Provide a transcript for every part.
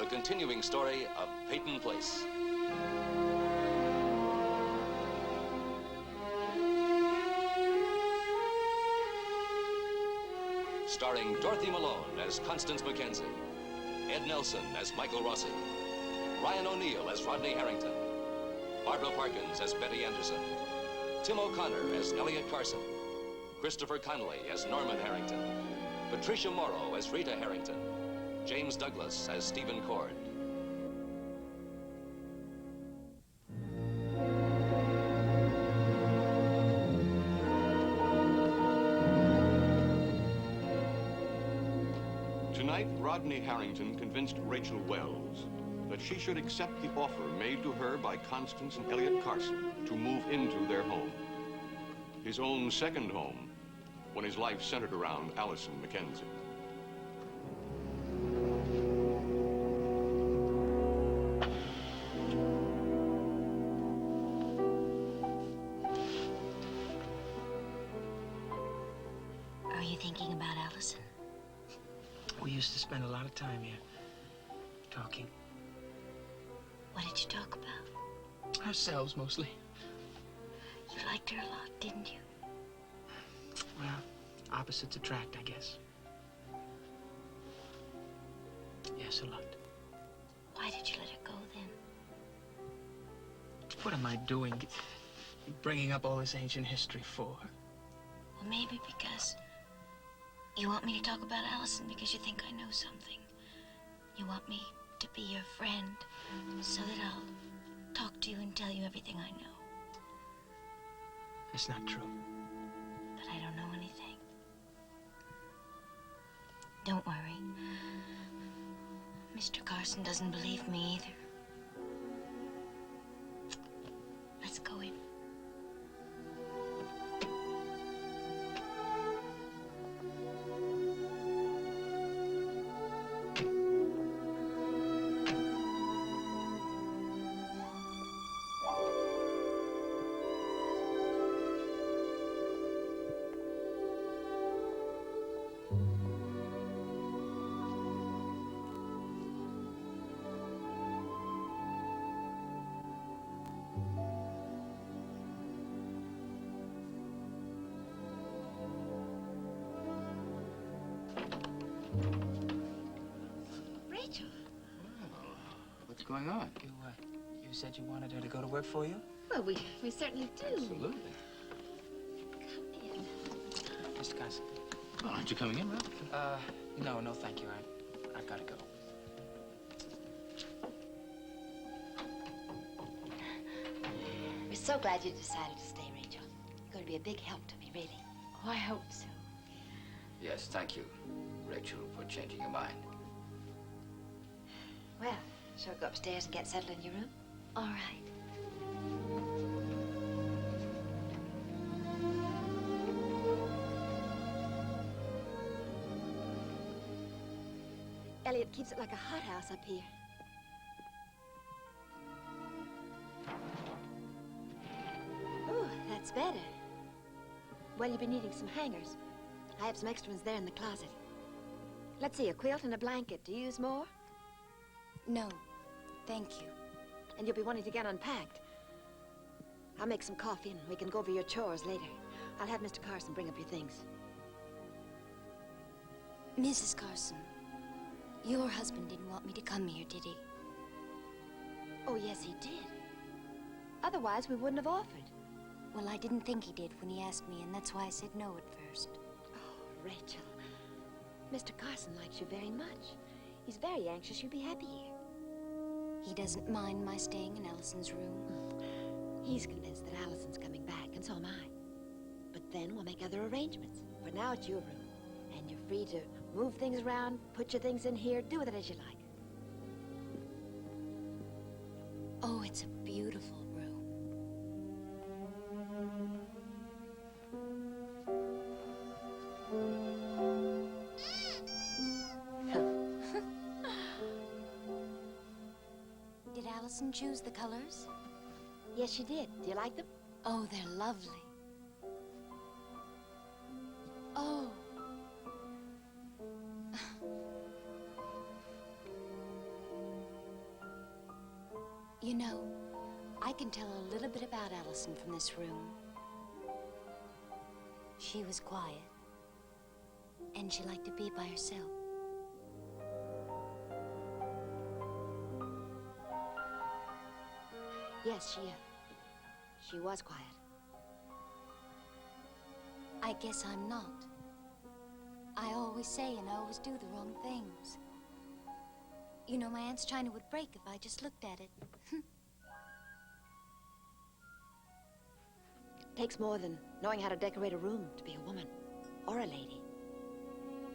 continuing story of Peyton Place. Starring Dorothy Malone as Constance Mackenzie, Ed Nelson as Michael Rossi, Ryan O'Neal as Rodney Harrington, Barbara Parkins as Betty Anderson, Tim O'Connor as Elliot Carson, Christopher Connolly as Norman Harrington, Patricia Morrow as Rita Harrington, James Douglas as Stephen Cord. Tonight, Rodney Harrington convinced Rachel Wells that she should accept the offer made to her by Constance and Elliot Carson to move into their home. His own second home, when his life centered around Allison Mackenzie. Are you thinking about Allison? We used to spend a lot of time here, talking. What did you talk about? Ourselves, mostly. You liked her a lot, didn't you? Well, opposites attract, I guess. Yes, a lot. Why did you let her go then? What am I doing, bringing up all this ancient history for? Well, maybe because you want me to talk about Allison because you think I know something. You want me to be your friend so that I'll talk to you and tell you everything I know. It's not true. But I don't know anything. Don't worry. Mr. Carson doesn't believe me either. Let's go in. Rachel. Well, what's going on? You said you wanted her to go to work for you? Well, we certainly do. Absolutely. Come in. Mr. Carson. Well, aren't you coming in, Ralph? No, thank you. I've got to go. We're so glad you decided to stay, Rachel. You're going to be a big help to me, really. Oh, I hope so. Yes, thank you, Rachel, for changing your mind. Well, shall we go upstairs and get settled in your room? All right. Elliot keeps it like a hothouse up here. Oh, that's better. Well, you've been needing some hangers. I have some extra ones there in the closet. Let's see, a quilt and a blanket. Do you use more? No, thank you. And you'll be wanting to get unpacked. I'll make some coffee and we can go over your chores later. I'll have Mr. Carson bring up your things. Mrs. Carson, your husband didn't want me to come here, did he? Oh, yes, he did. Otherwise, we wouldn't have offered. Well, I didn't think he did when he asked me, and that's why I said no at first. Oh, Rachel. Mr. Carson likes you very much. He's very anxious you'll be happy here. He doesn't mind my staying in Allison's room. He's convinced that Allison's coming back, and so am I. But then we'll make other arrangements. For now, it's your room. And you're free to move things around, put your things in here, do with it as you like. Oh, it's a beautiful room. Did Allison choose the colors? Yes, she did. Do you like them? Oh, they're lovely. Oh. You know, I can tell a little bit about Allison from this room. She was quiet, and she liked to be by herself. Yes, she was quiet. I guess I'm not. I always say and I always do the wrong things. You know, my aunt's china would break if I just looked at it. Takes more than knowing how to decorate a room to be a woman or a lady.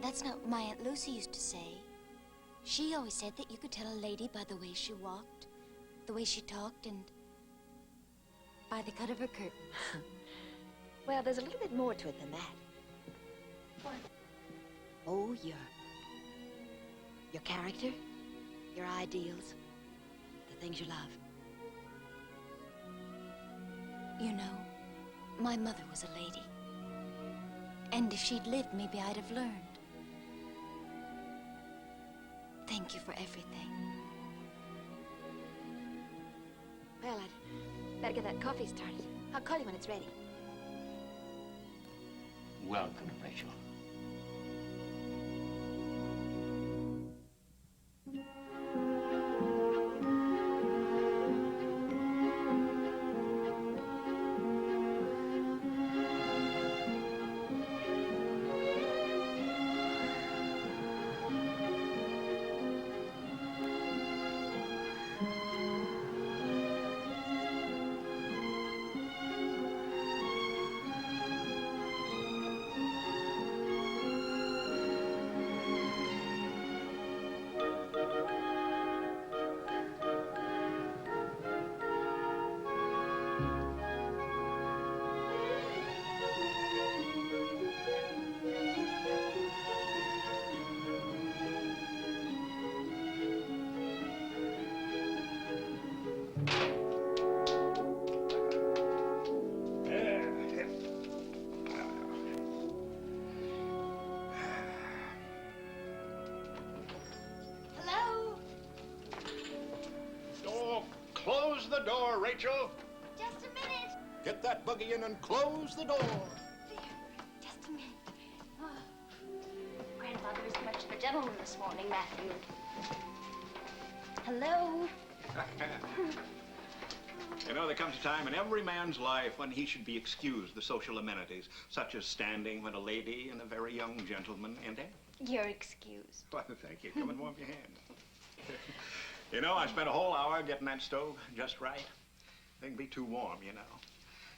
That's not what my Aunt Lucy used to say. She always said that you could tell a lady by the way she walked, the way she talked, and by the cut of her curtain. Well, there's a little bit more to it than that. What? Oh, your character, your ideals, the things you love. You know, my mother was a lady. And if she'd lived, maybe I'd have learned. Thank you for everything. Well, I'd better get that coffee started. I'll call you when it's ready. Welcome, Rachel. Close the door, Rachel. Just a minute. Get that buggy in and close the door. There. Just a minute. Oh. Grandfather isn't much of a gentleman this morning, Matthew. Hello? You know, there comes a time in every man's life when he should be excused the social amenities, such as standing when a lady and a very young gentleman enter. You're excused. Well, thank you. Come and warm your hand. You know, I spent a whole hour getting that stove just right. They can be too warm, you know.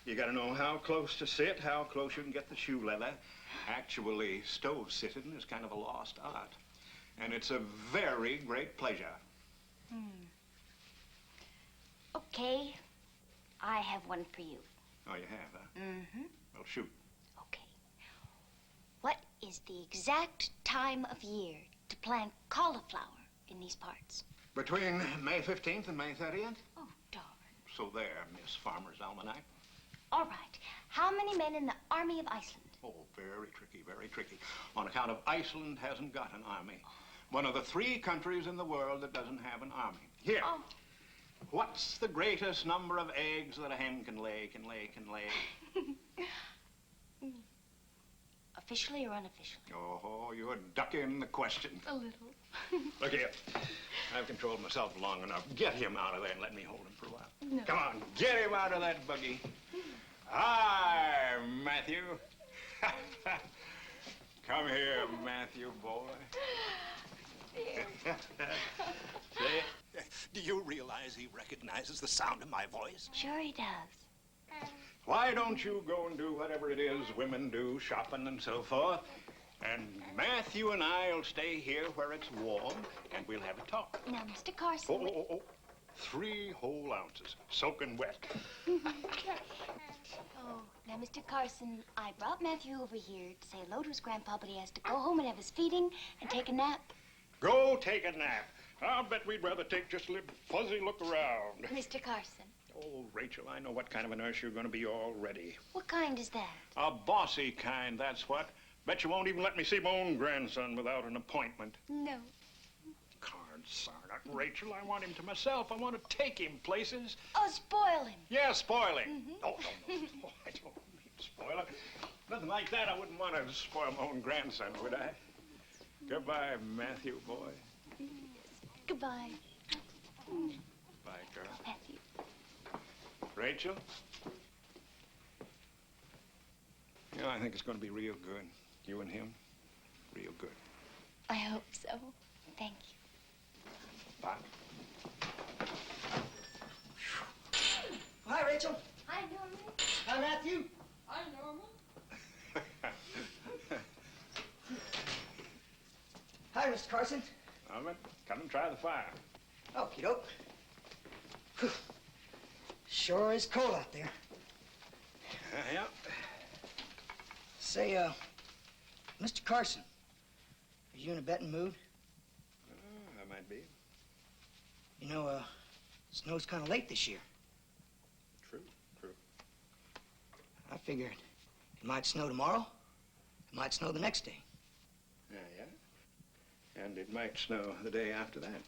You gotta know how close to sit, how close you can get the shoe leather. Actually, stove sitting is kind of a lost art. And it's a very great pleasure. Okay. I have one for you. Oh, you have, huh? Mm-hmm. Well, shoot. Okay. What is the exact time of year to plant cauliflower in these parts? Between May 15th and May 30th? Oh, darn. So there, Miss Farmer's Almanac. All right. How many men in the Army of Iceland? Oh, very tricky, very tricky. On account of Iceland hasn't got an army. One of the 3 countries in the world that doesn't have an army. Here. Oh. What's the greatest number of eggs that a hen can lay? Officially or unofficially? Oh, you're ducking the question. A little. Look here. I've controlled myself long enough. Get him out of there and let me hold him for a while. No. Come on, get him out of that buggy. Hi, Matthew. Come here, Matthew, boy. See? Do you realize he recognizes the sound of my voice? Sure he does. Why don't you go and do whatever it is women do, shopping and so forth, and Matthew and I'll stay here where it's warm, and we'll have a talk. Now, Mr. Carson. Oh. 3 whole ounces, soaking wet. Oh, now, Mr. Carson, I brought Matthew over here to say hello to his grandpa, but he has to go home and have his feeding and take a nap. Go take a nap. I'll bet we'd rather take just a little fuzzy look around. Mr. Carson. Oh, Rachel, I know what kind of a nurse you're going to be already. What kind is that? A bossy kind, that's what. Bet you won't even let me see my own grandson without an appointment. No. Cards. Darn it, Rachel, I want him to myself. I want to take him places. Oh, spoil him. Yeah, spoil him. No, I don't mean spoil him. Nothing like that. I wouldn't want to spoil my own grandson, would I? Goodbye, Matthew, boy. Yes. Goodbye. Bye, girl. Matthew. Rachel? You know, I think it's going to be real good. You and him, real good. I hope so. Thank you. Bye. Hi, Rachel. Hi, Norman. Hi, Matthew. Hi, Norman. Hi, Mr. Carson. Norman, come and try the fire. Okie doke. Whew. Sure is cold out there. Yeah. Say, Mr. Carson, are you in a betting mood? I might be. You know, snow's kind of late this year. True. I figured it might snow tomorrow. It might snow the next day. Yeah. And it might snow the day after that.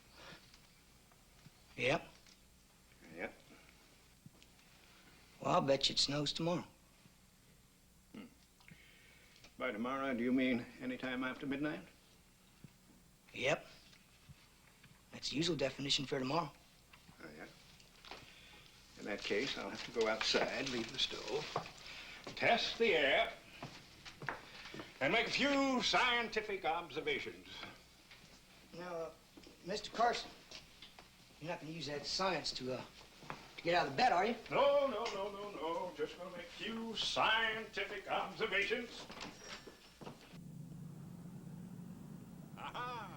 Yep. Yep. Well, I'll bet you it snows tomorrow. By tomorrow, do you mean any time after midnight? Yep. That's the usual definition for tomorrow. Oh, yeah. In that case, I'll have to go outside, leave the stove, test the air, and make a few scientific observations. Now, Mr. Carson, you're not going to use that science to get out of the bed, are you? No. Just gonna make a few scientific observations. Aha!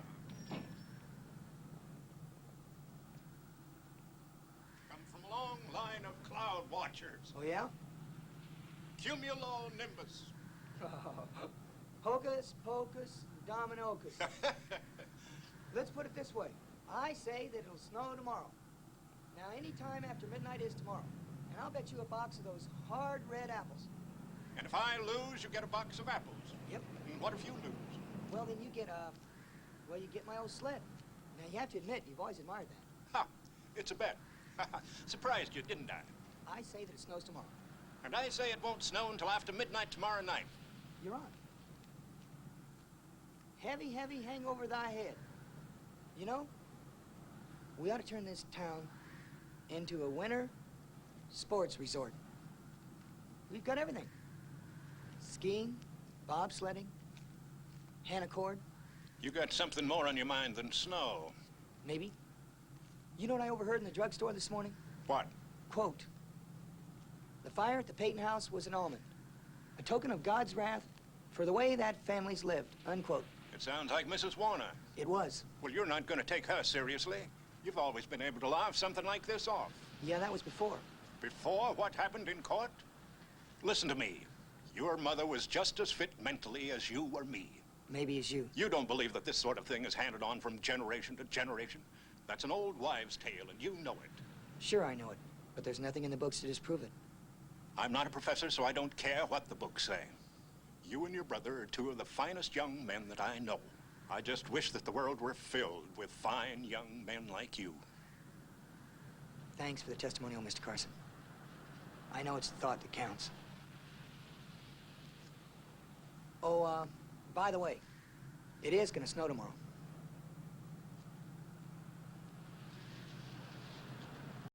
Come from a long line of cloud watchers. Oh, yeah? Cumulonimbus. Hocus pocus, dominocus. Let's put it this way. I say that it'll snow tomorrow. Now, any time after midnight is tomorrow. And I'll bet you a box of those hard red apples. And if I lose, you get a box of apples. Yep. And what if you lose? Well, then you get, you get my old sled. Now, you have to admit, you've always admired that. Ha! It's a bet. Surprised you, didn't I? I say that it snows tomorrow. And I say it won't snow until after midnight tomorrow night. You're on. Heavy, heavy hang over thy head. You know, we ought to turn this town into a winter sports resort. We've got everything. Skiing, bobsledding, hanacord. You got something more on your mind than snow. Maybe. You know what I overheard in the drugstore this morning? What? Quote, "The fire at the Peyton house was an omen, a token of God's wrath for the way that family's lived," unquote. It sounds like Mrs. Warner. It was. Well, you're not going to take her seriously. You've always been able to laugh something like this off. Yeah, that was before. Before what happened in court? Listen to me. Your mother was just as fit mentally as you or me. Maybe as you. You don't believe that this sort of thing is handed on from generation to generation? That's an old wives' tale, and you know it. Sure, I know it. But there's nothing in the books to disprove it. I'm not a professor, so I don't care what the books say. You and your brother are two of the finest young men that I know. I just wish that the world were filled with fine young men like you. Thanks for the testimonial, Mr. Carson. I know it's the thought that counts. Oh, by the way, it is gonna snow tomorrow.